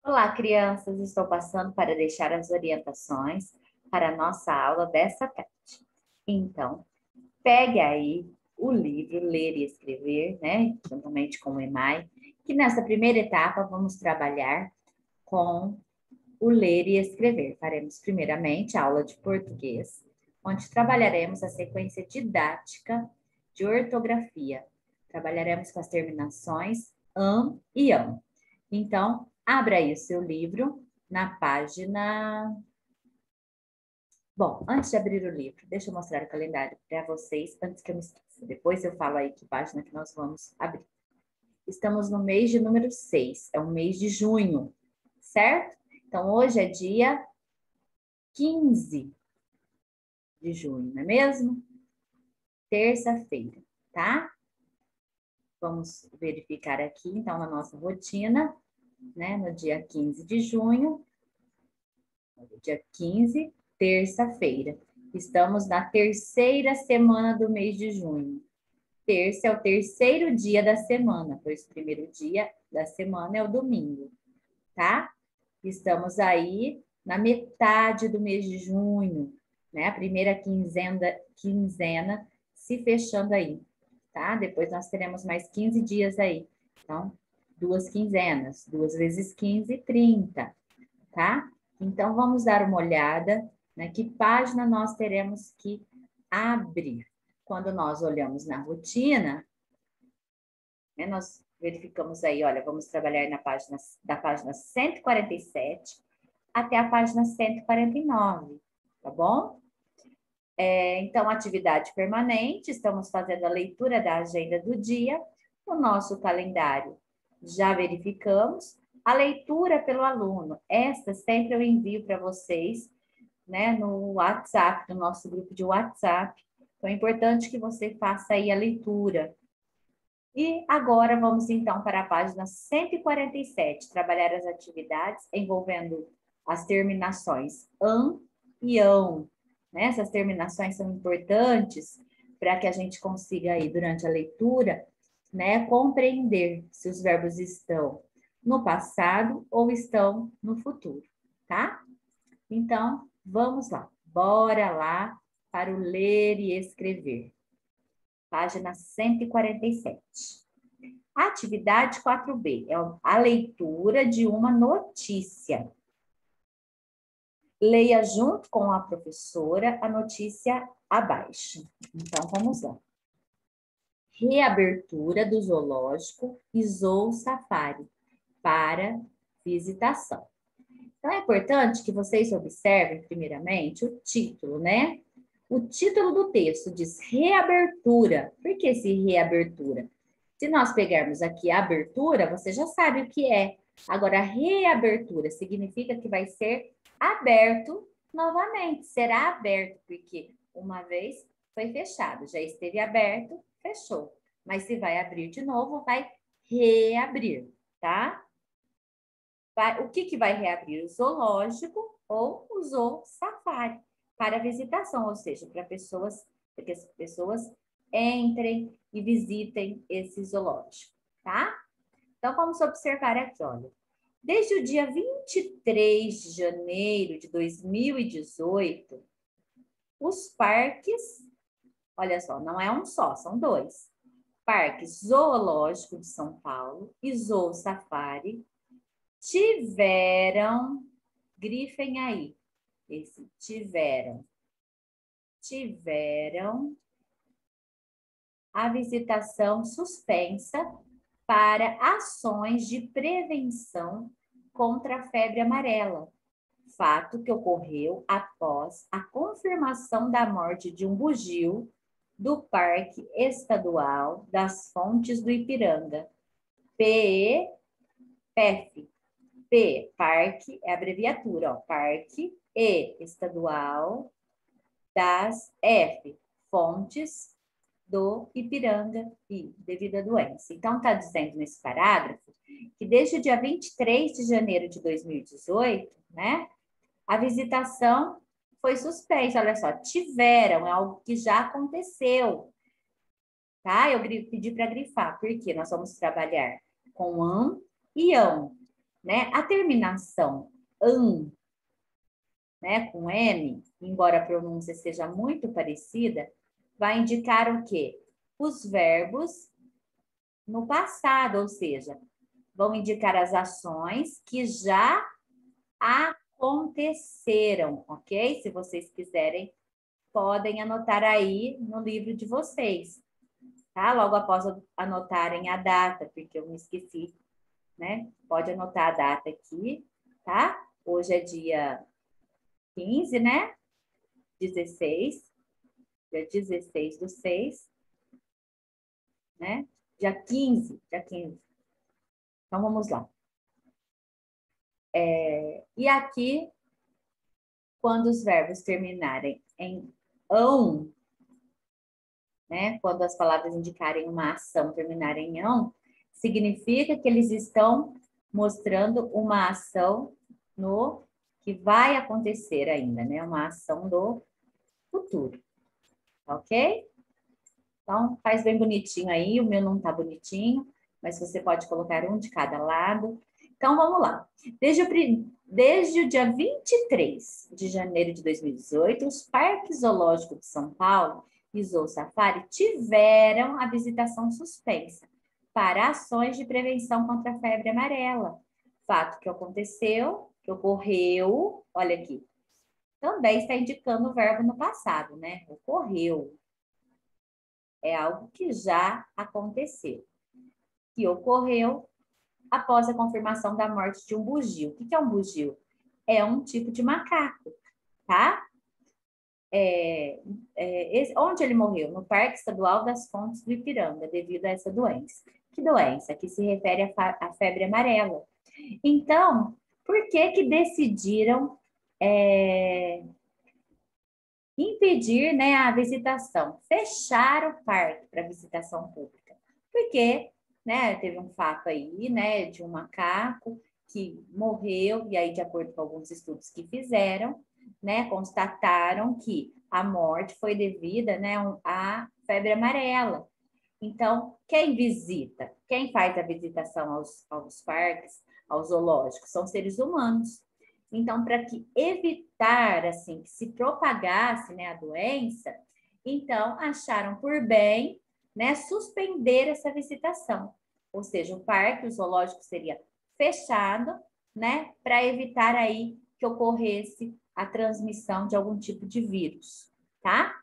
Olá, crianças! Estou passando para deixar as orientações para a nossa aula dessa tarde. Então, pegue aí o livro Ler e Escrever, né? Juntamente com o EMAI, que nessa primeira etapa vamos trabalhar com o Ler e Escrever. Faremos primeiramente a aula de português, onde trabalharemos a sequência didática de ortografia. Trabalharemos com as terminações am e ão. Então, abra aí o seu livro na página... Bom, antes de abrir o livro, deixa eu mostrar o calendário para vocês, antes que eu me esqueça. Depois eu falo aí que página que nós vamos abrir. Estamos no mês de número 6, é o mês de junho, certo? Então, hoje é dia 15 de junho, não é mesmo? Terça-feira, tá? Vamos verificar aqui, então, na nossa rotina, né? No dia 15 de junho, dia 15, terça-feira. Estamos na terceira semana do mês de junho. Terça é o terceiro dia da semana, pois o primeiro dia da semana é o domingo, tá? Estamos aí na metade do mês de junho, né? A primeira quinzena se fechando aí, tá? Depois nós teremos mais 15 dias aí. Então, 2 quinzenas, 2 vezes 15, 30, tá? Então, vamos dar uma olhada, né? Que página nós teremos que abrir. Quando nós olhamos na rotina, né, nós verificamos aí, olha, vamos trabalhar da página 147 até a página 149, tá bom? Então, atividade permanente, estamos fazendo a leitura da agenda do dia, o nosso calendário já verificamos, a leitura pelo aluno, esta sempre eu envio para vocês, né, no WhatsApp, no nosso grupo de WhatsApp, então é importante que você faça aí a leitura. E agora vamos então para a página 147, trabalhar as atividades envolvendo as terminações an e ão. Né? Essas terminações são importantes para que a gente consiga aí, durante a leitura, né, compreender se os verbos estão no passado ou estão no futuro, tá? Então, vamos lá. Bora lá para o ler e escrever. Página 147. Atividade 4B é a leitura de uma notícia. Leia junto com a professora a notícia abaixo. Então, vamos lá. Reabertura do zoológico e Zoo Safari para visitação. Então, é importante que vocês observem, primeiramente, o título, né? O título do texto diz reabertura. Por que esse reabertura? Se nós pegarmos aqui a abertura, você já sabe o que é. Agora, reabertura significa que vai ser aberto novamente. Será aberto, porque uma vez foi fechado. Já esteve aberto, fechou. Mas se vai abrir de novo, vai reabrir, tá? O que vai reabrir? O zoológico ou o Zoo Safari para visitação, ou seja, para que as pessoas entrem e visitem esse zoológico, tá? Então, vamos observar aqui, olha. Desde o dia 23 de janeiro de 2018, os parques, olha só, não é um só, são 2. Parque Zoológico de São Paulo e Zoo Safari tiveram, grifem aí, esse tiveram a visitação suspensa para ações de prevenção contra a febre amarela, fato que ocorreu após a confirmação da morte de um bugio do Parque Estadual das Fontes do Ipiranga, PEF. P, Parque, é a abreviatura, ó, Parque Estadual das Fontes do Ipiranga, e devido à doença. Então, está dizendo nesse parágrafo que desde o dia 23 de janeiro de 2018, né, a visitação foi suspensa. Olha só, tiveram, é algo que já aconteceu, tá? Eu pedi para grifar, porque nós vamos trabalhar com an e ão. né? A terminação an, né, com N, embora a pronúncia seja muito parecida, vai indicar o quê? Os verbos no passado, ou seja, vão indicar as ações que já aconteceram, ok? Se vocês quiserem, podem anotar aí no livro de vocês, tá? Logo após anotarem a data, porque eu me esqueci, né? Pode anotar a data aqui, tá? Hoje é dia 15, né? 16, dia 16/6, né? Dia 15, dia 15. Então, vamos lá. E aqui, quando os verbos terminarem em ão, né? Quando as palavras indicarem uma ação, terminarem em ão, significa que eles estão mostrando uma ação no que vai acontecer ainda, né? Uma ação do futuro, ok? Então, faz bem bonitinho aí, o meu não tá bonitinho, mas você pode colocar um de cada lado. Então, vamos lá. Desde o dia 23 de janeiro de 2018, os parques zoológicos de São Paulo e Zoo Safari tiveram a visitação suspensa para ações de prevenção contra a febre amarela. Fato que aconteceu, que ocorreu, olha aqui, também está indicando o verbo no passado, né? Ocorreu. É algo que já aconteceu, que ocorreu após a confirmação da morte de um bugio. O que é um bugio? É um tipo de macaco, tá? Onde ele morreu? No Parque Estadual das Fontes do Ipiranga, devido a essa doença. Que doença? Que se refere à febre amarela. Então, por que decidiram impedir, né, a visitação? Fechar o parque para visitação pública. Porque, né, teve um fato aí, né, de um macaco que morreu, e aí, de acordo com alguns estudos que fizeram, né, constataram que a morte foi devida, né, à febre amarela. Então, quem visita, quem faz a visitação aos parques, aos zoológicos, são seres humanos. Então, para que evitar, assim, que se propagasse, né, a doença, então acharam por bem, né, suspender essa visitação. Ou seja, o parque, o zoológico seria fechado, né, para evitar aí que ocorresse a transmissão de algum tipo de vírus, tá?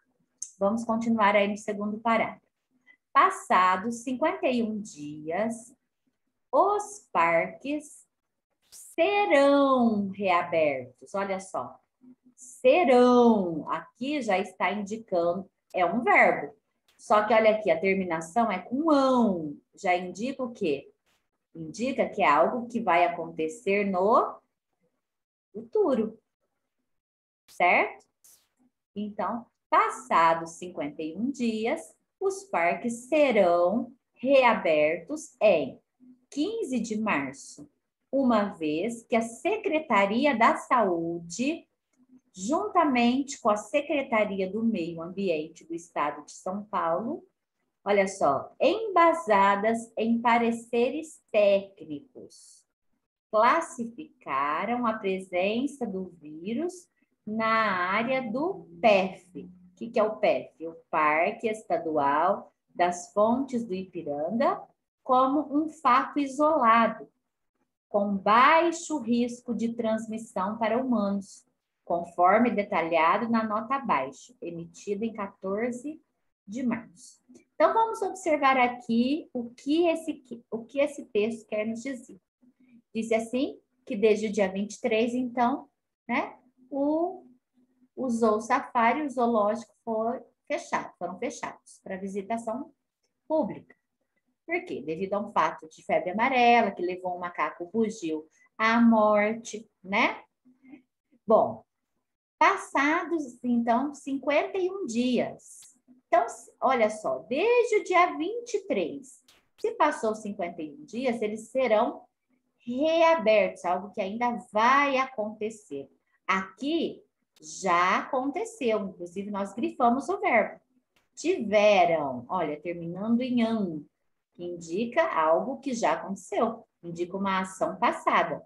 Vamos continuar aí no segundo parágrafo. Passados 51 dias, os parques serão reabertos. Olha só, serão, aqui já está indicando, é um verbo. Só que olha aqui, a terminação é com ão. Já indica o quê? Indica que é algo que vai acontecer no futuro, certo? Então, passados 51 dias, os parques serão reabertos em 15 de março, uma vez que a Secretaria da Saúde, juntamente com a Secretaria do Meio Ambiente do Estado de São Paulo, olha só, embasadas em pareceres técnicos, classificaram a presença do vírus na área do PEF. O que é o PEF? O Parque Estadual das Fontes do Ipiranga, como um fato isolado, com baixo risco de transmissão para humanos, conforme detalhado na nota abaixo, emitida em 14 de março. Então, vamos observar aqui o que esse texto quer nos dizer. Diz assim, que desde o dia 23, então, né, o Zoo Safari e o zoológico foram fechados para visitação pública. Por quê? Devido a um fato de febre amarela que levou um macaco bugio à morte, né? Bom, passados, então, 51 dias. Então, olha só, desde o dia 23, se passou 51 dias, eles serão reabertos, algo que ainda vai acontecer. Aqui já aconteceu, inclusive nós grifamos o verbo. Tiveram, olha, terminando em an, que indica algo que já aconteceu, indica uma ação passada.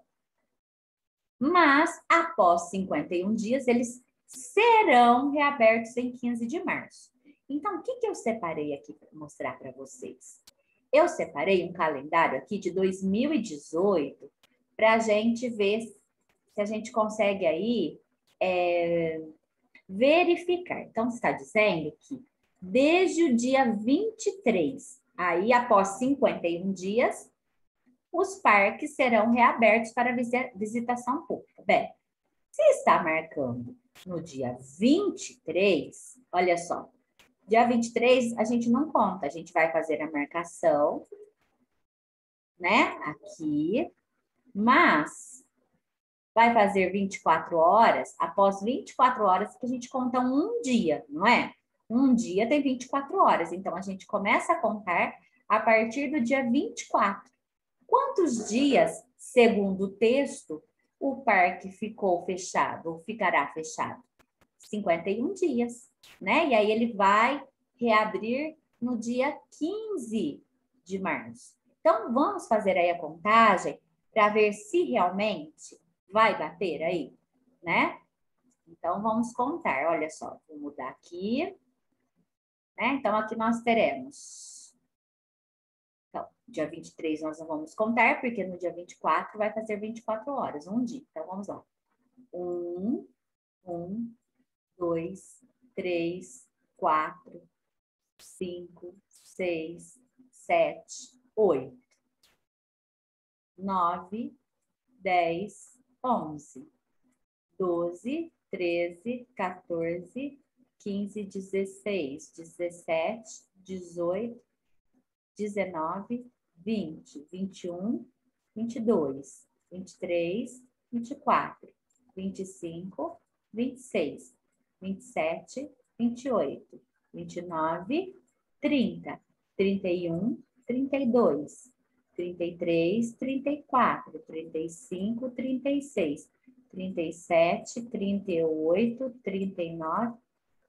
Mas, após 51 dias, eles serão reabertos em 15 de março. Então, o que eu separei aqui para mostrar para vocês? Eu separei um calendário aqui de 2018 para a gente ver se a gente consegue aí verificar. Então, está dizendo que desde o dia 23, aí após 51 dias, os parques serão reabertos para visitação pública. Bem, se está marcando no dia 23, olha só, dia 23 a gente não conta, a gente vai fazer a marcação, né, aqui, mas vai fazer 24 horas, após 24 horas que a gente conta um dia, não é? Um dia tem 24 horas, então a gente começa a contar a partir do dia 24. Quantos dias, segundo o texto, o parque ficou fechado ou ficará fechado? 51 dias, né? E aí ele vai reabrir no dia 15 de março. Então, vamos fazer aí a contagem para ver se realmente vai bater aí, né? Então, vamos contar. Olha só, vou mudar aqui. Né? Então, aqui nós teremos... Então, dia 23 nós não vamos contar, porque no dia 24 vai fazer 24 horas, um dia. Então, vamos lá. 1, 2, 3, 4, 5, 6, 7, 8, 9, 10, 11, 12, 13, 14, 15, 16, 17, 18, 19, 20, 21, 22, 23, 24, 25, 26, 27, 28, 29, 30, 31, 32, 33, 34, 35, 36, 37, 38, 39,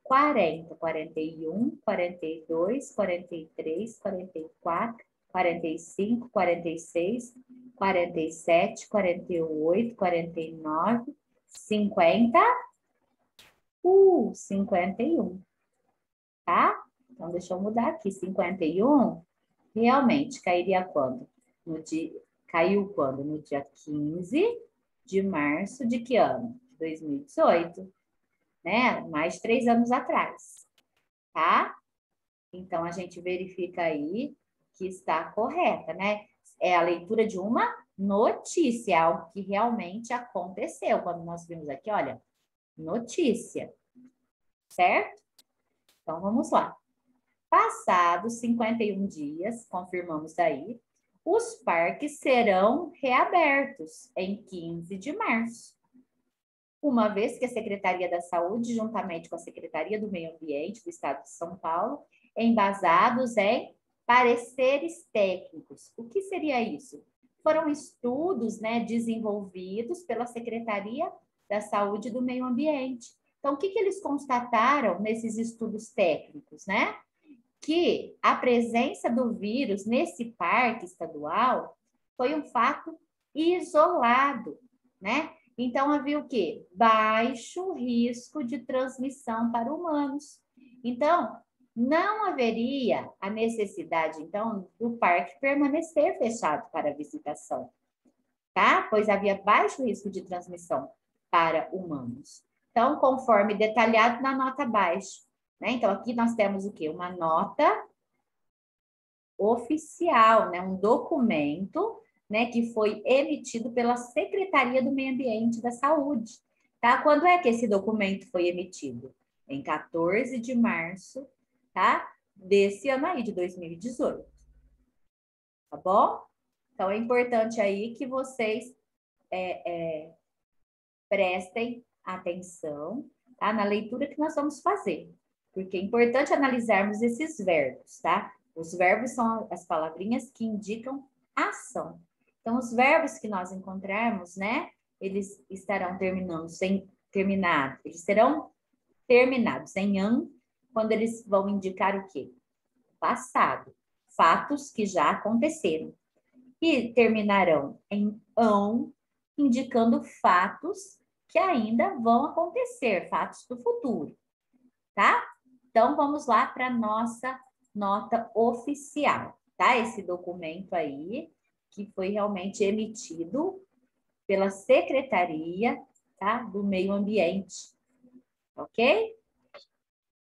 40, 41, 42, 43, 44, 45, 46, 47, 48, 49, 50, 51, tá? Então, deixa eu mudar aqui. 51, realmente, cairia quando? Caiu quando? No dia 15 de março de que ano? 2018, né? Mais de 3 anos atrás, tá? Então, a gente verifica aí que está correta, né? É a leitura de uma notícia, algo que realmente aconteceu. Quando nós vimos aqui, olha, notícia, certo? Então, vamos lá. Passados 51 dias, confirmamos aí, os parques serão reabertos em 15 de março. Uma vez que a Secretaria da Saúde, juntamente com a Secretaria do Meio Ambiente do Estado de São Paulo, embasados em pareceres técnicos. O que seria isso? Foram estudos, né, desenvolvidos pela Secretaria da Saúde e do Meio Ambiente. Então, o que eles constataram nesses estudos técnicos, né? Que a presença do vírus nesse parque estadual foi um fato isolado, né? Então, havia o quê? Baixo risco de transmissão para humanos. Então, não haveria a necessidade, então, do parque permanecer fechado para visitação, tá? Pois havia baixo risco de transmissão para humanos. Então, conforme detalhado na nota abaixo, né? Então, aqui nós temos o quê? Uma nota oficial, né? Um documento, né, que foi emitido pela Secretaria do Meio Ambiente e da Saúde. Tá? Quando é que esse documento foi emitido? Em 14 de março, tá? Desse ano aí, de 2018. Tá bom? Então, é importante aí que vocês prestem atenção, tá? Na leitura que nós vamos fazer. Porque é importante analisarmos esses verbos, tá? Os verbos são as palavrinhas que indicam ação. Então, os verbos que nós encontrarmos, né? Eles estarão eles serão terminados em an, quando eles vão indicar o quê? Passado, fatos que já aconteceram. E terminarão em ão, indicando fatos que ainda vão acontecer, fatos do futuro, tá? Então, vamos lá para a nossa nota oficial, tá? Esse documento aí, que foi realmente emitido pela Secretaria, tá? Do Meio Ambiente, ok?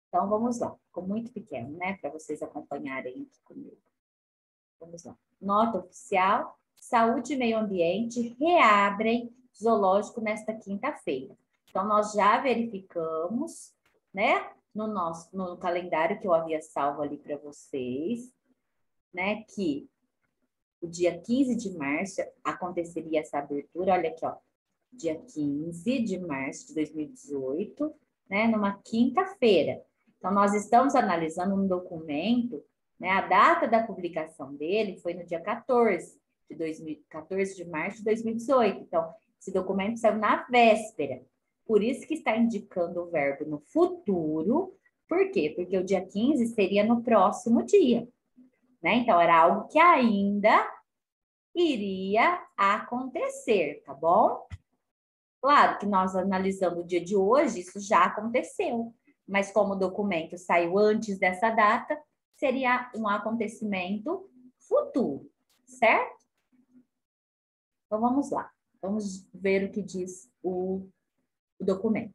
Então, vamos lá. Ficou muito pequeno, né? Para vocês acompanharem aqui comigo. Vamos lá. Nota oficial. Saúde e Meio Ambiente reabrem zoológico nesta quinta-feira. Então, nós já verificamos, né? No calendário que eu havia salvo ali para vocês, né? Que o dia 15 de março aconteceria essa abertura. Olha aqui, ó. Dia 15 de março de 2018, né? Numa quinta-feira. Então, nós estamos analisando um documento, né? A data da publicação dele foi no dia 14 de março de 2018. Então, esse documento saiu na véspera. Por isso que está indicando o verbo no futuro. Por quê? Porque o dia 15 seria no próximo dia, né? Então, era algo que ainda iria acontecer, tá bom? Claro que nós analisando o dia de hoje, isso já aconteceu. Mas como o documento saiu antes dessa data, seria um acontecimento futuro, certo? Então, vamos lá. Vamos ver o que diz o documento.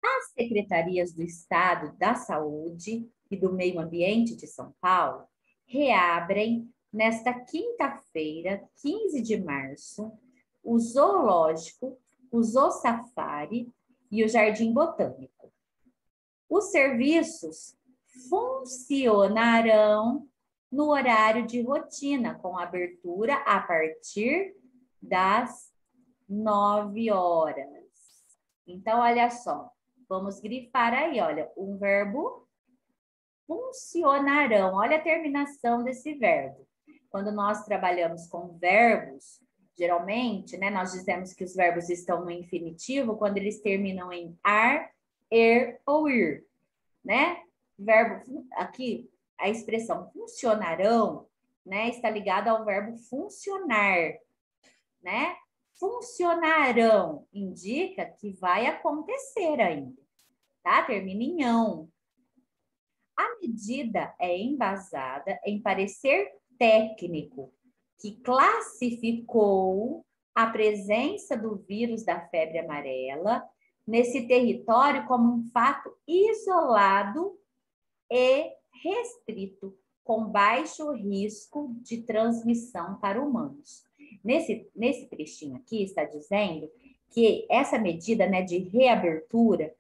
As secretarias do Estado da Saúde e do Meio Ambiente de São Paulo reabrem nesta quinta-feira, 15 de março, o zoológico, o zoosafari e o jardim botânico. Os serviços funcionarão no horário de rotina, com abertura a partir das 9 horas. Então, olha só, vamos grifar aí, olha, um verbo funcionarão. Olha a terminação desse verbo. Quando nós trabalhamos com verbos, geralmente, né, nós dizemos que os verbos estão no infinitivo quando eles terminam em ar, ou ir, né? Verbo aqui, a expressão funcionarão, né, está ligada ao verbo funcionar, né? Funcionarão indica que vai acontecer ainda, tá? Termina em ão. A medida é embasada em parecer técnico que classificou a presença do vírus da febre amarela nesse território como um fato isolado e restrito, com baixo risco de transmissão para humanos. Nesse trechinho aqui está dizendo que essa medida, né, de reabertura,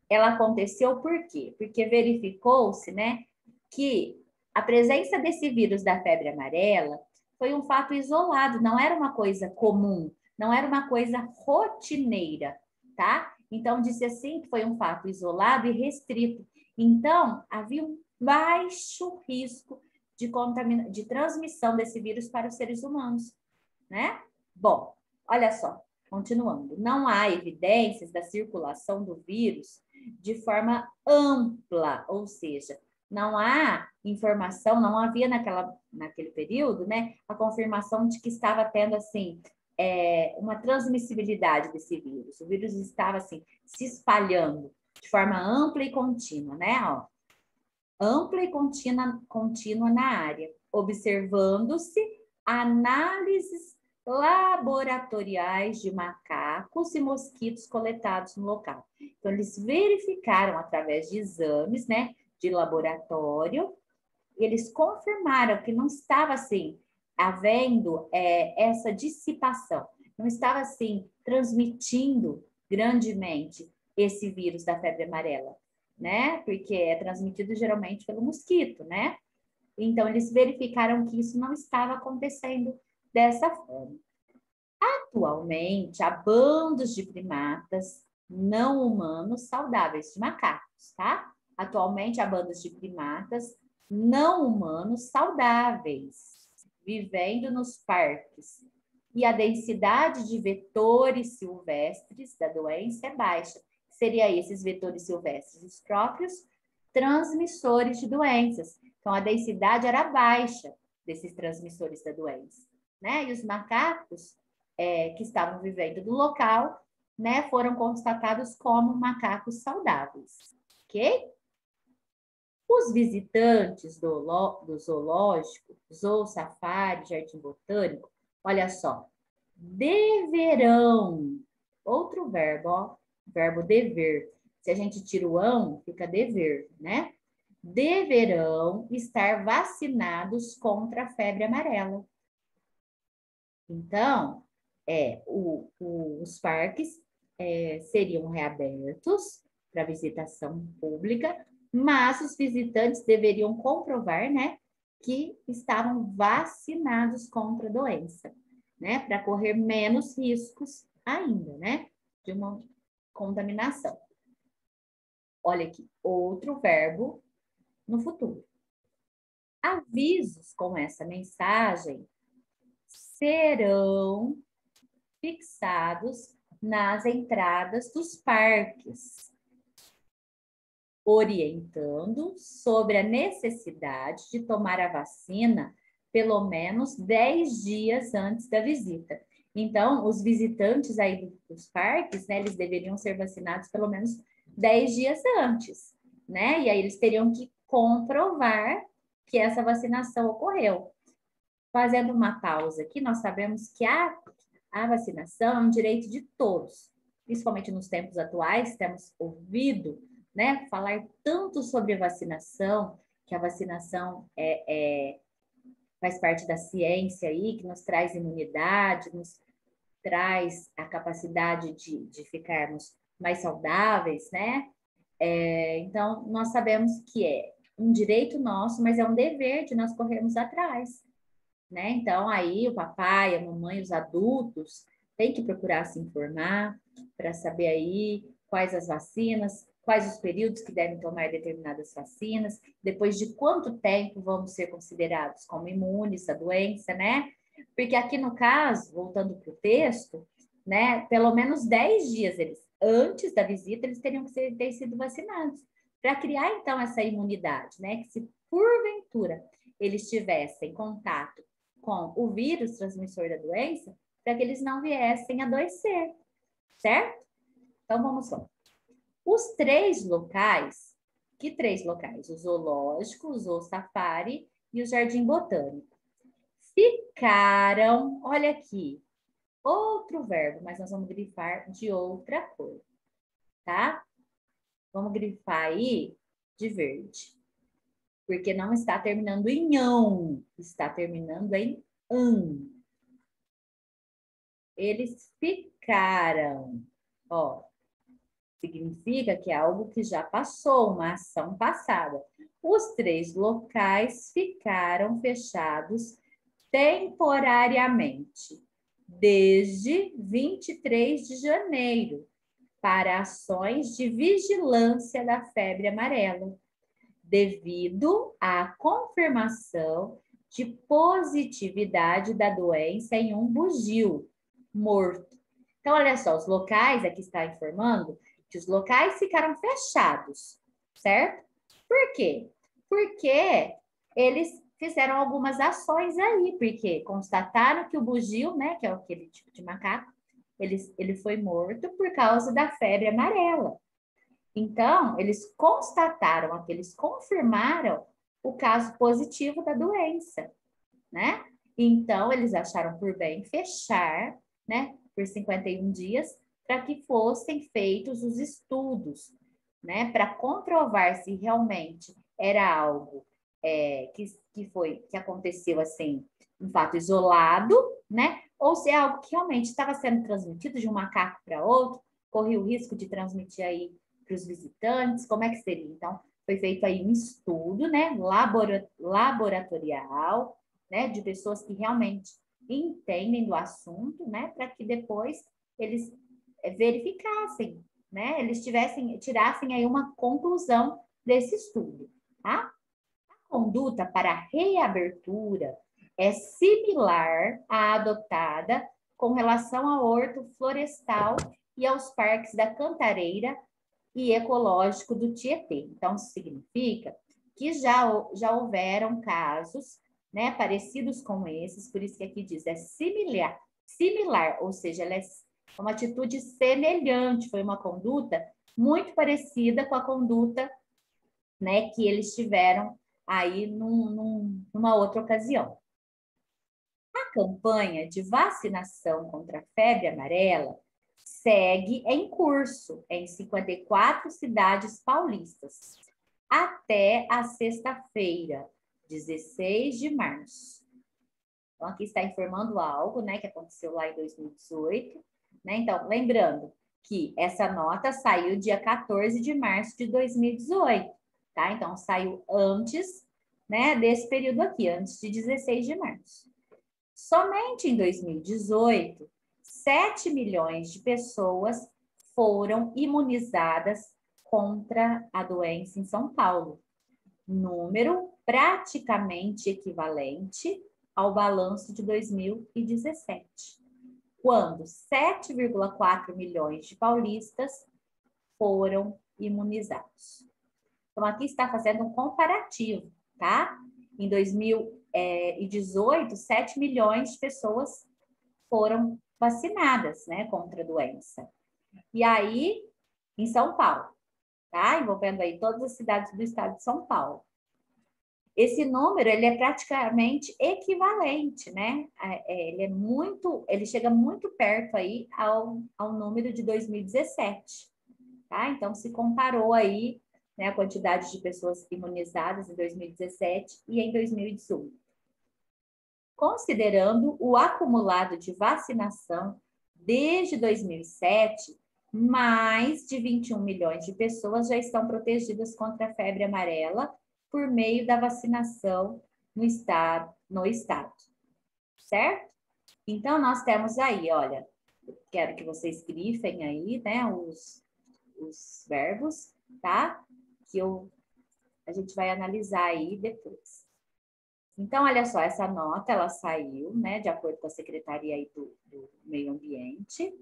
ela aconteceu por quê? Porque verificou-se, né, que a presença desse vírus da febre amarela foi um fato isolado, não era uma coisa comum, não era uma coisa rotineira, tá? Então, disse assim que foi um fato isolado e restrito. Então, havia um baixo risco de transmissão desse vírus para os seres humanos, né? Bom, olha só, continuando. Não há evidências da circulação do vírus de forma ampla, ou seja, não há informação, não havia naquele período, né, a confirmação de que estava tendo, assim, uma transmissibilidade desse vírus. O vírus estava, assim, se espalhando de forma ampla e contínua, né, ó. Ampla e contínua na área, observando-se análises laboratoriais de macacos e mosquitos coletados no local. Então, eles verificaram através de exames, né, de laboratório, e eles confirmaram que não estava, assim, havendo essa dissipação, não estava, assim, transmitindo grandemente esse vírus da febre amarela, né, porque é transmitido geralmente pelo mosquito, né? Então, eles verificaram que isso não estava acontecendo dessa forma. Atualmente, há bandos de primatas não humanos saudáveis, de macacos, tá? Atualmente, há bandos de primatas não humanos saudáveis, vivendo nos parques. E a densidade de vetores silvestres da doença é baixa. Seria esses vetores silvestres os próprios transmissores de doenças, Então, a densidade era baixa desses transmissores da doença, né? E os macacos que estavam vivendo no local, né, foram constatados como macacos saudáveis, ok? Os visitantes do zoológico, zoo, safari, jardim botânico, olha só, deverão, outro verbo, ó, verbo dever. Se a gente tira o ão, fica dever, né? Deverão estar vacinados contra a febre amarela. Então, os parques seriam reabertos para visitação pública, mas os visitantes deveriam comprovar, né, que estavam vacinados contra a doença, né, para correr menos riscos ainda, né, de uma contaminação. Olha aqui, outro verbo no futuro. Avisos com essa mensagem serão fixados nas entradas dos parques, orientando sobre a necessidade de tomar a vacina pelo menos 10 dias antes da visita. Então, os visitantes aí dos parques, né, eles deveriam ser vacinados pelo menos 10 dias antes, né? E aí eles teriam que comprovar que essa vacinação ocorreu. Fazendo uma pausa aqui, nós sabemos que a vacinação é um direito de todos, principalmente nos tempos atuais, temos ouvido, né, falar tanto sobre vacinação, que a vacinação faz parte da ciência aí, que nos traz imunidade, nos traz a capacidade de ficarmos mais saudáveis, né? Então, nós sabemos que é um direito nosso, mas é um dever de nós corrermos atrás, né? Então, aí o papai, a mamãe, os adultos têm que procurar se informar para saber aí quais as vacinas, quais os períodos que devem tomar determinadas vacinas, depois de quanto tempo vamos ser considerados como imunes à doença, né? Porque aqui no caso, voltando para o texto, né, pelo menos 10 dias antes da visita, eles teriam que ter sido vacinados, para criar então essa imunidade, né? Que se porventura eles tivessem contato com o vírus transmissor da doença, para que eles não viessem adoecer, certo? Então, vamos lá. Os 3 locais, que 3 locais? O zoológico, o zoo safari e o jardim botânico. Ficaram, olha aqui, outro verbo, mas nós vamos grifar de outra cor, tá? Vamos grifar aí de verde, porque não está terminando em ão, está terminando em an. Eles ficaram, ó, significa que é algo que já passou, uma ação passada. Os 3 locais ficaram fechados temporariamente, desde 23 de janeiro, para ações de vigilância da febre amarela, devido à confirmação de positividade da doença em um bugio morto. Então, olha só, os locais, aqui está informando que os locais ficaram fechados, certo? Por quê? Porque eles fizeram algumas ações aí, porque constataram que o bugio, né, que é aquele tipo de macaco, ele foi morto por causa da febre amarela. Então, eles constataram, eles confirmaram o caso positivo da doença, né? Então, eles acharam por bem fechar, né, por 51 dias, para que fossem feitos os estudos, né, para comprovar se realmente era algo que aconteceu assim, um fato isolado, né, ou se é algo que realmente estava sendo transmitido de um macaco para outro, corria o risco de transmitir aí para os visitantes, como é que seria? Então, foi feito aí um estudo, né, laboratorial, né, de pessoas que realmente entendem do assunto, né, para que depois eles verificassem, né, eles tirassem aí uma conclusão desse estudo, tá? A conduta para a reabertura é similar à adotada com relação ao horto florestal e aos parques da Cantareira e ecológico do Tietê. Então, significa que já houveram casos, né, parecidos com esses, por isso que aqui diz, é similar, ou seja, ela é uma atitude semelhante, foi uma conduta muito parecida com a conduta, né, que eles tiveram aí numa outra ocasião. A campanha de vacinação contra a febre amarela segue em curso em 54 cidades paulistas, até a sexta-feira, 16 de março. Então, aqui está informando algo, né, que aconteceu lá em 2018, né? Então, lembrando que essa nota saiu dia 14 de março de 2018, tá? Então, saiu antes, né, desse período aqui, antes de 16 de março. Somente em 2018, 7 milhões de pessoas foram imunizadas contra a doença em São Paulo, número praticamente equivalente ao balanço de 2017, quando 7,4 milhões de paulistas foram imunizados. Então, aqui está fazendo um comparativo, tá? Em 2018, 7 milhões de pessoas foram vacinadas, né, contra a doença. E aí, em São Paulo, tá? Envolvendo aí todas as cidades do estado de São Paulo. Esse número, ele é praticamente equivalente, né? Ele chega muito perto aí ao número de 2017, tá? Então, se comparou aí, né, a quantidade de pessoas imunizadas em 2017 e em 2018. Considerando o acumulado de vacinação desde 2007, mais de 21 milhões de pessoas já estão protegidas contra a febre amarela por meio da vacinação no estado, certo? Então, nós temos aí, olha, quero que vocês grifem aí, né, os verbos, tá? A gente vai analisar aí depois. Então, olha só, essa nota, ela saiu, né, de acordo com a Secretaria aí do Meio Ambiente,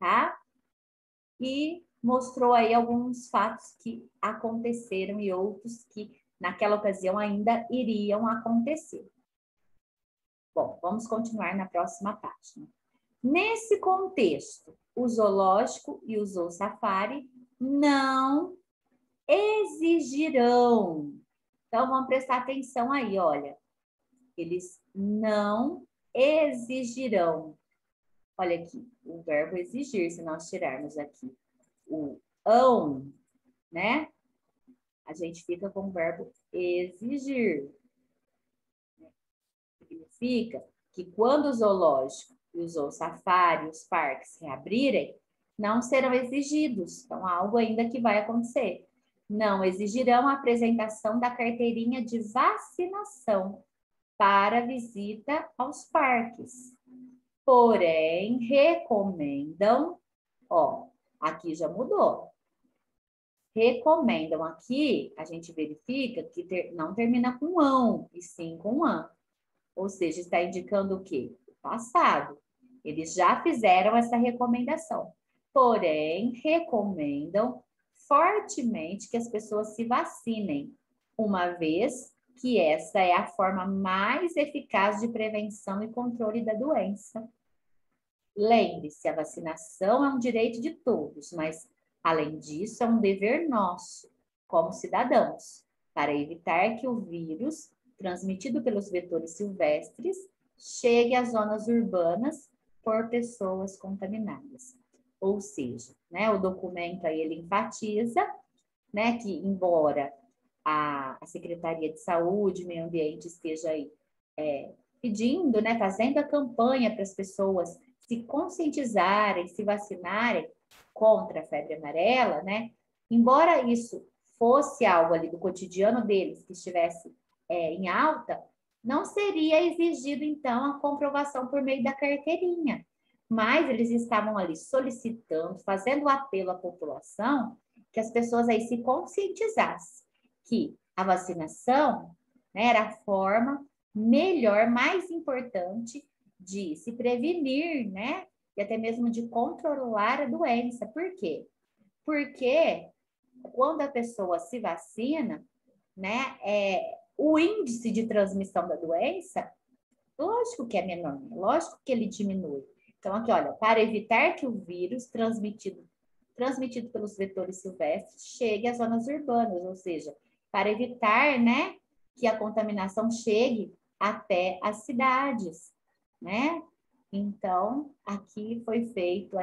tá? E mostrou aí alguns fatos que aconteceram e outros que naquela ocasião ainda iriam acontecer. Bom, vamos continuar na próxima página. Nesse contexto, o zoológico e o zoo safari não exigirão. Então, vamos prestar atenção aí, olha. Eles não exigirão. Olha aqui, o verbo exigir, se nós tirarmos aqui o ão, né? A gente fica com o verbo exigir. Significa que quando o zoológico e o zoo safari, os parques reabrirem, não serão exigidos. Então, algo ainda que vai acontecer. Não exigirão a apresentação da carteirinha de vacinação para visita aos parques. Porém, recomendam, ó, aqui já mudou. Recomendam aqui, a gente verifica que não termina com ão, e sim com an. Ou seja, está indicando o quê? O passado. Eles já fizeram essa recomendação. Porém, recomendam fortemente que as pessoas se vacinem, uma vez que essa é a forma mais eficaz de prevenção e controle da doença. Lembre-se, a vacinação é um direito de todos, mas, além disso, é um dever nosso, como cidadãos, para evitar que o vírus, transmitido pelos vetores silvestres, chegue às zonas urbanas por pessoas contaminadas. Ou seja, né, o documento aí ele enfatiza, né, que embora a Secretaria de Saúde e Meio Ambiente esteja aí pedindo, né, fazendo a campanha para as pessoas se conscientizarem, se vacinarem contra a febre amarela, né? Embora isso fosse algo ali do cotidiano deles que estivesse em alta, não seria exigido, então, a comprovação por meio da carteirinha. Mas eles estavam ali solicitando, fazendo o apelo à população, que as pessoas aí se conscientizassem que a vacinação, né, era a forma melhor, mais importante de se prevenir, né? E até mesmo de controlar a doença. Por quê? Porque quando a pessoa se vacina, né, o índice de transmissão da doença, lógico que é menor, lógico que ele diminui. Então, aqui, olha, para evitar que o vírus transmitido pelos vetores silvestres chegue às zonas urbanas, ou seja, para evitar, né, que a contaminação chegue até as cidades, né? Então, aqui foi feito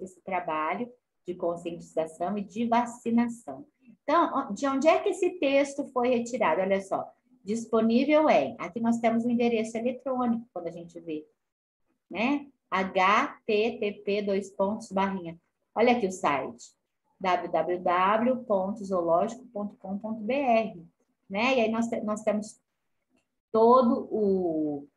esse trabalho de conscientização e de vacinação. Então, de onde é que esse texto foi retirado? Olha só, disponível aqui nós temos o endereço eletrônico, quando a gente vê, né? http://. Olha aqui o site, www.zoologico.com.br, né? E aí nós temos todo o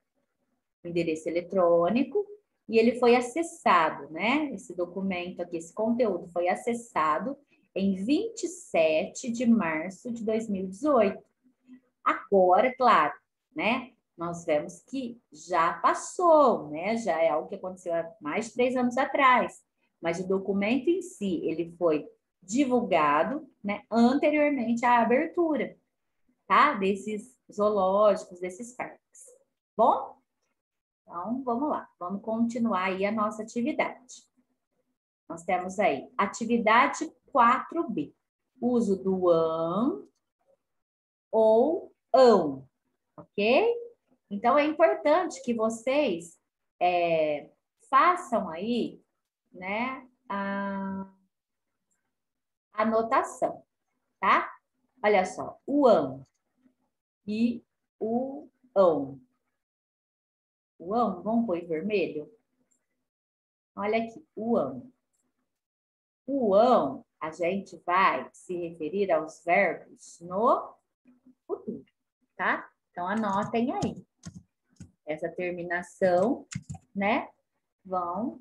endereço eletrônico e ele foi acessado, né? Esse documento aqui, esse conteúdo foi acessado em 27 de março de 2018. Agora, claro, né? Nós vemos que já passou, né? Já é algo que aconteceu há mais de 3 anos atrás. Mas o documento em si, ele foi divulgado, né, anteriormente à abertura, tá? Desses zoológicos, desses parques. Bom? Então, vamos lá. Vamos continuar aí a nossa atividade. Nós temos aí atividade 4B. Uso do an ou ão, ok? Então, é importante que vocês façam aí, né, a anotação, tá? Olha só, o ão e o ão. O ão, vamos pôr em vermelho? Olha aqui, o ão. O ão, a gente vai se referir aos verbos no futuro, tá? Então, anotem aí. Essa terminação, né, vão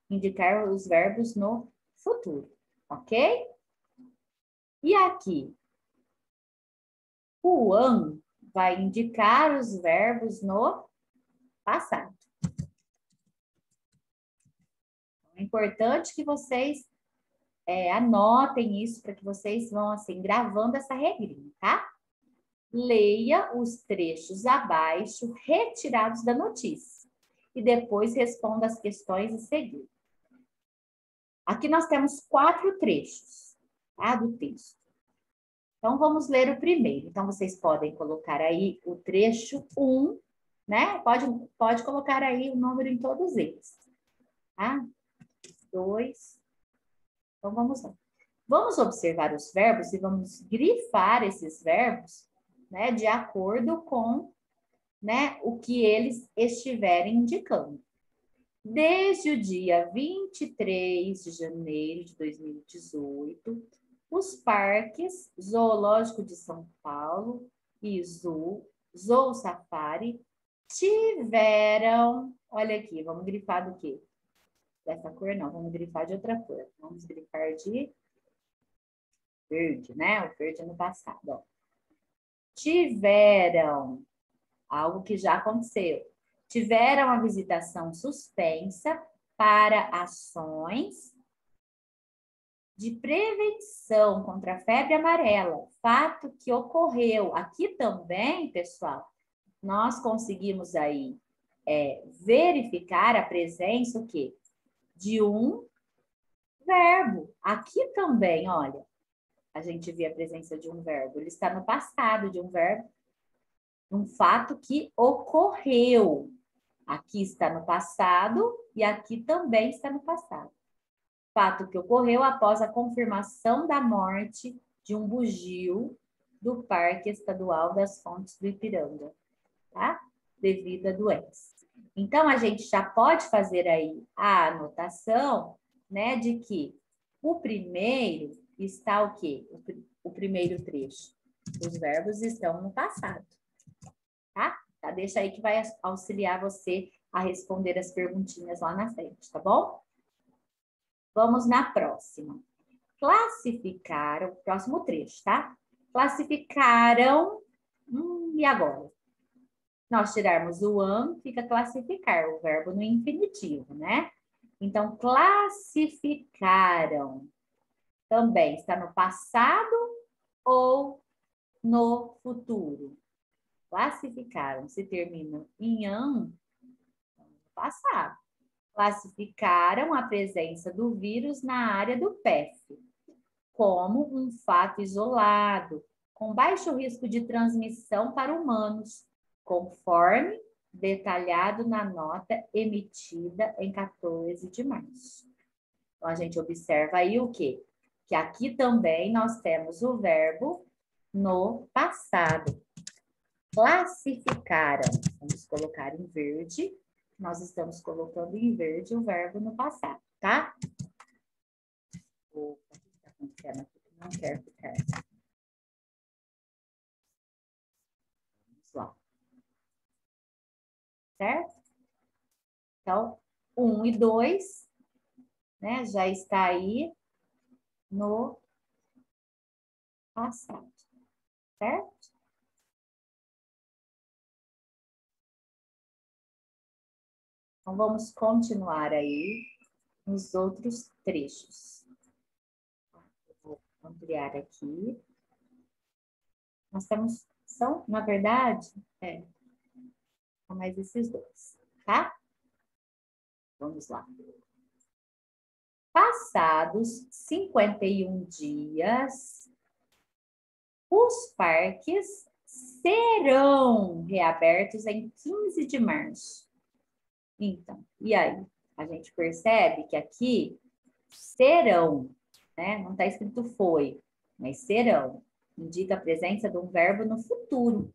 indicar os verbos no futuro, ok? E aqui, o an vai indicar os verbos no passado. É importante que vocês anotem isso para que vocês vão, assim, gravando essa regrinha, tá? Leia os trechos abaixo retirados da notícia e depois responda as questões a seguir. Aqui nós temos 4 trechos, tá, do texto. Então, vamos ler o primeiro. Então, vocês podem colocar aí o trecho 1, né? Pode colocar aí o número em todos eles, tá? 2. Então, vamos lá. Vamos observar os verbos e vamos grifar esses verbos, né, de acordo com, né, o que eles estiverem indicando. Desde o dia 23 de janeiro de 2018, os parques Zoológico de São Paulo e Zoo Safari tiveram, olha aqui, vamos grifar do quê? Dessa cor não, vamos grifar de outra cor. Vamos grifar de verde, né? O verde no passado, ó. Tiveram, algo que já aconteceu, tiveram a visitação suspensa para ações de prevenção contra a febre amarela, fato que ocorreu aqui também, pessoal, nós conseguimos aí verificar a presença, o quê? De um verbo. Aqui também, olha, a gente vê a presença de um verbo, ele está no passado de um verbo, um fato que ocorreu. Aqui está no passado e aqui também está no passado. Fato que ocorreu após a confirmação da morte de um bugio do Parque Estadual das Fontes do Ipiranga, tá? Devido à doença. Então, a gente já pode fazer aí a anotação, né, de que o primeiro está o quê? O primeiro trecho. Os verbos estão no passado, tá? Deixa aí que vai auxiliar você a responder as perguntinhas lá na frente, tá bom? Vamos na próxima. Classificaram, próximo trecho, tá? Classificaram, e agora? Nós tirarmos o an, fica classificar, o verbo no infinitivo, né? Então, classificaram. Também está no passado ou no futuro. Classificaram, se terminam em an, no passado. Classificaram a presença do vírus na área do PEF como um fato isolado, com baixo risco de transmissão para humanos, conforme detalhado na nota emitida em 14 de março. Então, a gente observa aí o quê? Que aqui também nós temos o verbo no passado. Classificaram. Vamos colocar em verde. Nós estamos colocando em verde o verbo no passado, tá? Opa, o que está acontecendo aqui? Não quero ficar. Vamos lá. Certo? Então, 1 e 2, né? Já está aí no passado. Certo? Então, vamos continuar aí nos outros trechos. Eu vou ampliar aqui. Nós temos, na verdade, são mais esses dois, tá? Vamos lá. Passados 51 dias, os parques serão reabertos em 15 de março. Então, e aí? A gente percebe que aqui serão, né? Não está escrito foi, mas serão. Indica a presença de um verbo no futuro,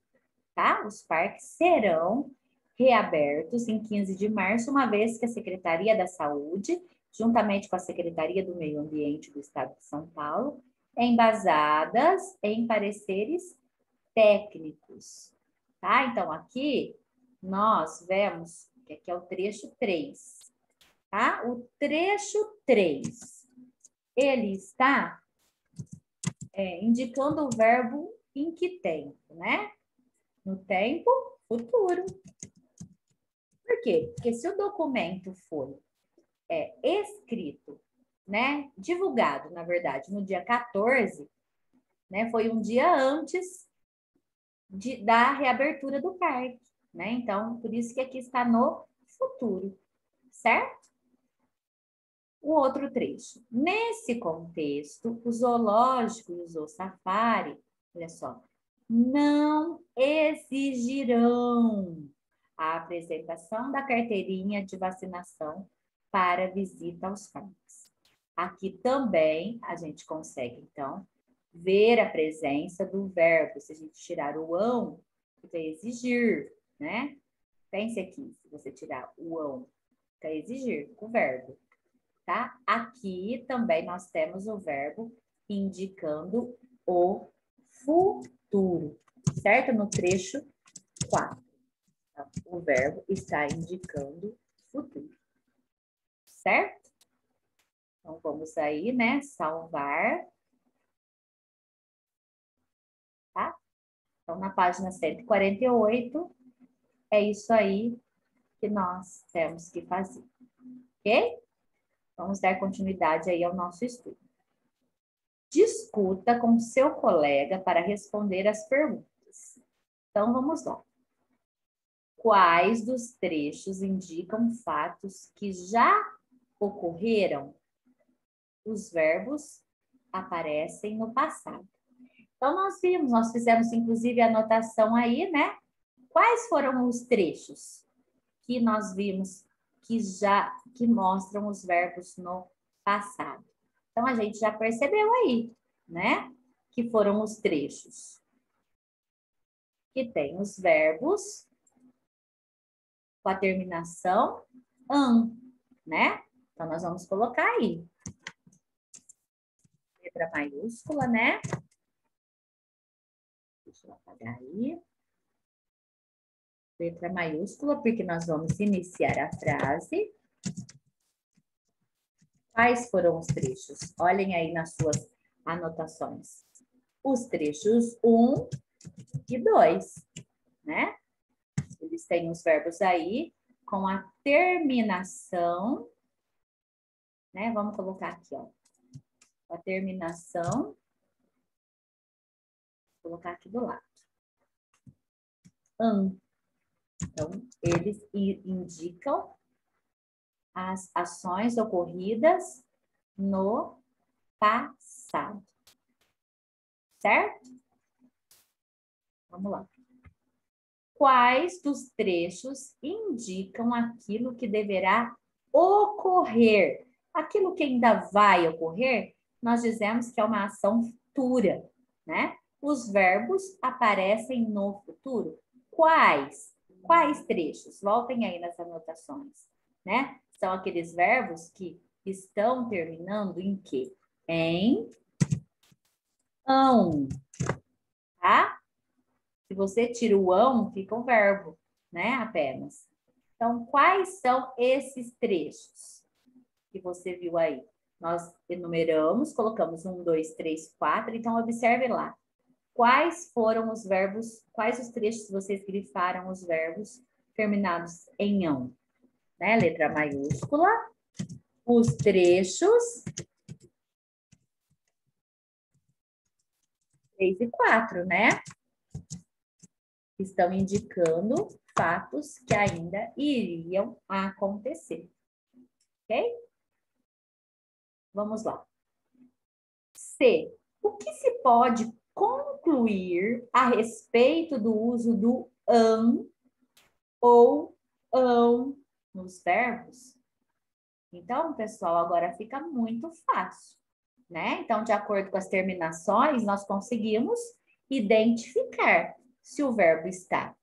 tá? Os parques serão reabertos em 15 de março, uma vez que a Secretaria da Saúde, juntamente com a Secretaria do Meio Ambiente do Estado de São Paulo, embasadas em pareceres técnicos, tá? Então, aqui nós vemos que aqui é o trecho 3, tá? O trecho 3, ele está indicando o verbo em que tempo, né? No tempo futuro. Por quê? Porque se o documento for escrito, né? Divulgado, na verdade, no dia 14, né? Foi um dia antes da reabertura do parque, né? Então, por isso que aqui está no futuro, certo? O outro trecho. Nesse contexto, o zoológico e o zoosafari, olha só, não exigirão a apresentação da carteirinha de vacinação para visita aos parques. Aqui também a gente consegue, então, ver a presença do verbo. Se a gente tirar o ão, fica exigir, né? Pense aqui, se você tirar o ão, fica exigir, o verbo, tá? Aqui também nós temos o verbo indicando o futuro, certo? No trecho 4. Então, o verbo está indicando futuro, certo? Então, vamos aí, né? Salvar. Tá? Então, na página 148, é isso aí que nós temos que fazer, ok? Vamos dar continuidade aí ao nosso estudo. Discuta com seu colega para responder as perguntas. Então, vamos lá. Quais dos trechos indicam fatos que já ocorreram? Os verbos aparecem no passado. Então, nós fizemos inclusive a anotação aí, né? Quais foram os trechos que nós vimos que mostram os verbos no passado? Então, a gente já percebeu aí, né? Que foram os trechos que tem os verbos com a terminação an, né? Então, nós vamos colocar aí. Letra maiúscula, né? Deixa eu apagar aí. Letra maiúscula, porque nós vamos iniciar a frase. Quais foram os trechos? Olhem aí nas suas anotações. Os trechos 1 e 2, né? Eles têm os verbos aí com a terminação, né? Vamos colocar aqui, ó. A terminação Vou colocar aqui do lado. An. Então, eles indicam as ações ocorridas no passado. Certo? Vamos lá. Quais dos trechos indicam aquilo que deverá ocorrer? Aquilo que ainda vai ocorrer, nós dizemos que é uma ação futura, né? Os verbos aparecem no futuro. Quais? Quais trechos? Voltem aí nas anotações, né? São aqueles verbos que estão terminando em quê? Em ão, tá? Se você tira o ão, fica um verbo, né? Apenas. Então, quais são esses trechos que você viu aí? Nós enumeramos, colocamos 1, 2, 3, 4. Então, observe lá. Quais foram os verbos, quais os trechos vocês grifaram os verbos terminados em ão? Né? Letra maiúscula. Os trechos 3 e 4, né? Estão indicando fatos que ainda iriam acontecer. Ok? Vamos lá. C. O que se pode concluir a respeito do uso do an ou ão nos verbos? Então, pessoal, agora fica muito fácil, né? Então, de acordo com as terminações, nós conseguimos identificar se o verbo está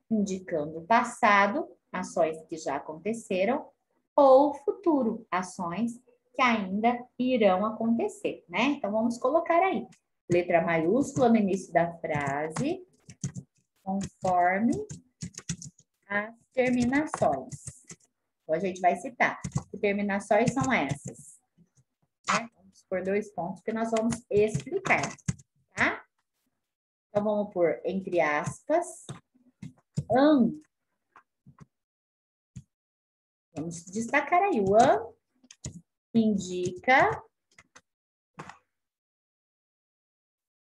indicando o passado, ações que já aconteceram, ou futuro, ações que ainda irão acontecer, né? Então, vamos colocar aí. Letra maiúscula no início da frase, conforme as terminações. Então, a gente vai citar. Que terminações são essas? Né? Vamos por 2 pontos que nós vamos explicar, tá? Então, vamos por entre aspas, an. Vamos destacar aí. O an indica.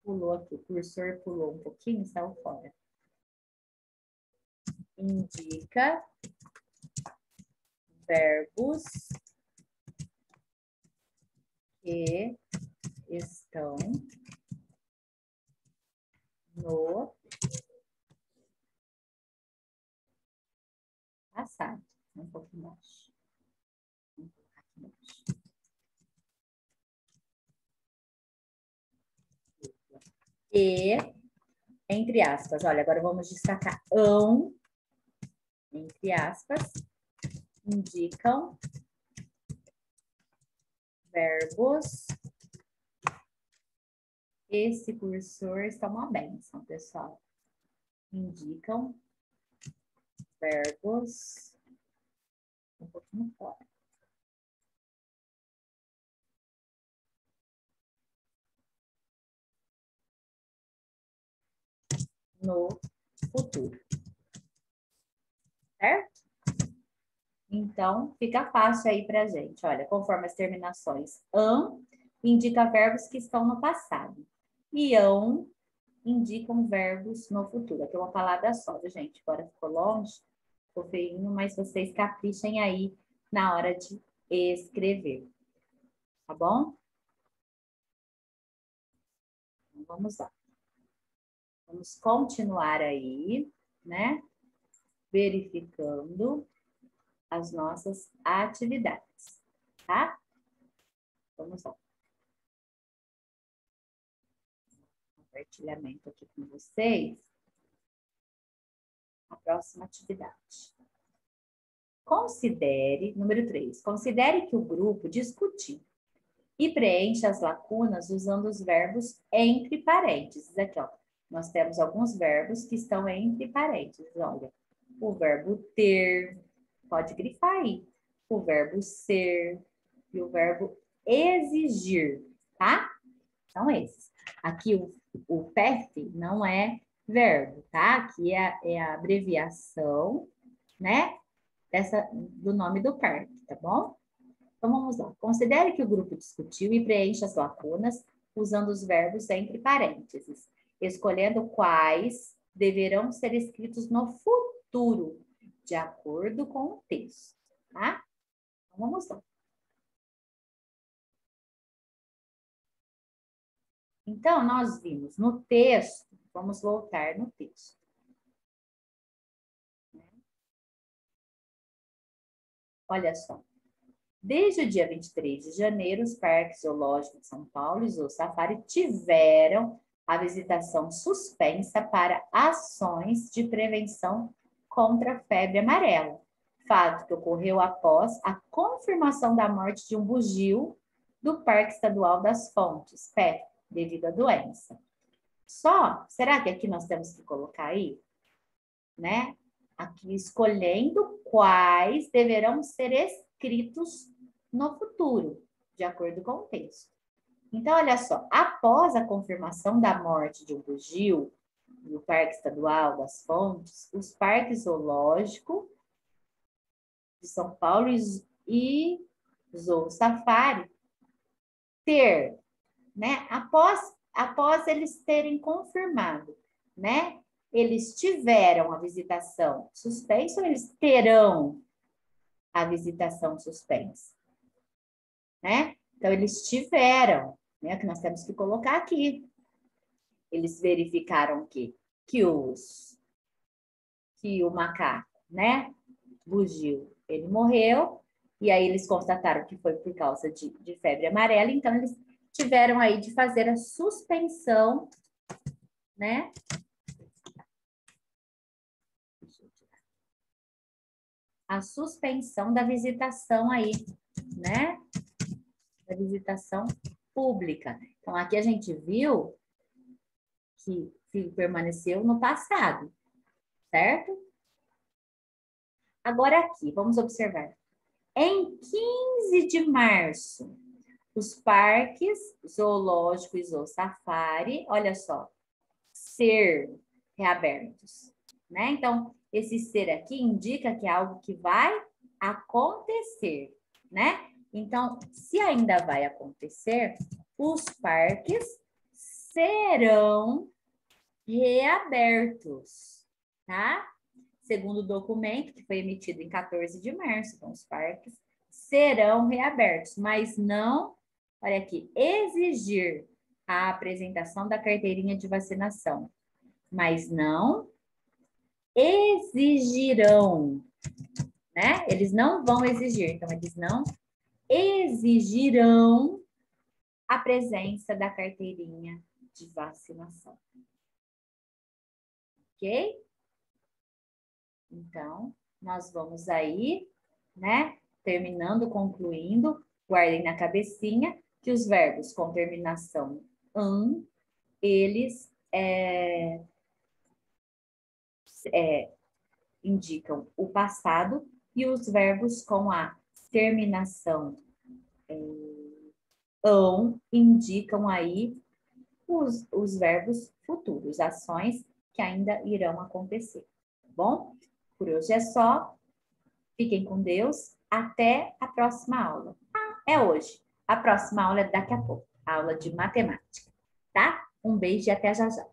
Pulou aqui, o cursor pulou um pouquinho, saiu fora. Indica verbos que estão no passado. Um pouquinho mais. E, entre aspas, olha, agora vamos destacar ão, entre aspas, indicam verbos. Esse cursor está uma bênção, pessoal. Indicam verbos. Um pouquinho fora. No futuro. Certo? Então, fica fácil aí pra gente. Olha, conforme as terminações, an indica verbos que estão no passado. E ão indicam verbos no futuro. Aqui é uma palavra só, viu, gente? Agora ficou longe, ficou feinho, mas vocês caprichem aí na hora de escrever. Tá bom? Então, vamos lá. Vamos continuar aí, né? Verificando as nossas atividades, tá? Vamos lá. Compartilhamento aqui com vocês. A próxima atividade. Considere, número 3, considere que o grupo discutiu e preencha as lacunas usando os verbos entre parênteses. Aqui, ó, nós temos alguns verbos que estão entre parênteses. Olha, o verbo ter, pode grifar aí, o verbo ser e o verbo exigir, tá? São esses. Aqui o PEF não é verbo, tá? Aqui é a abreviação, né? Do nome do parque, tá bom? Então, vamos lá. Considere que o grupo discutiu e preencha as lacunas usando os verbos entre parênteses. escolhendo quais deverão ser escritos no futuro, de acordo com o texto, tá? Então, vamos lá. Então, nós vimos no texto, vamos voltar no texto. Olha só. Desde o dia 23 de janeiro, os parques zoológicos de São Paulo e Zoo Safari tiveram a visitação suspensa para ações de prevenção contra a febre amarela. Fato que ocorreu após a confirmação da morte de um bugio do Parque Estadual das Fontes, PEF, devido à doença. Será que aqui nós temos que colocar aí, né? Aqui escolhendo quais deverão ser escritos no futuro, de acordo com o texto. Então, olha só, após a confirmação da morte de um bugio no Parque Estadual das Fontes, os parques zoológicos de São Paulo e Zoo Safari né, após eles terem confirmado, né, eles tiveram a visitação suspensa ou eles terão a visitação suspensa, né? Então, eles tiveram, né, que nós temos que colocar aqui. Eles verificaram que o macaco, né, bugio, ele morreu, e aí eles constataram que foi por causa de febre amarela, então eles tiveram aí de fazer a suspensão, né? A suspensão da visitação aí, né? Da visitação pública. Então, aqui a gente viu que permaneceu no passado, certo? Agora aqui, vamos observar. Em 15 de março, os parques zoológicos e zoo safari, olha só, ser reabertos, né? Então, esse ser aqui indica que é algo que vai acontecer, né? Então, se ainda vai acontecer, os parques serão reabertos, tá? Segundo o documento que foi emitido em 14 de março, então os parques serão reabertos, mas não, olha aqui, exigir a apresentação da carteirinha de vacinação, mas não exigirão, né? Eles não vão exigir, então eles não exigirão a presença da carteirinha de vacinação. Ok? Então, nós vamos aí, né? Terminando, concluindo, guardem na cabecinha que os verbos com terminação -an, eles indicam o passado e os verbos com a terminação -ão indicam aí os verbos futuros, ações que ainda irão acontecer, tá bom? Por hoje é só. Fiquem com Deus. Até a próxima aula. É hoje. A próxima aula é daqui a pouco. A aula de matemática, tá? Um beijo e até já já.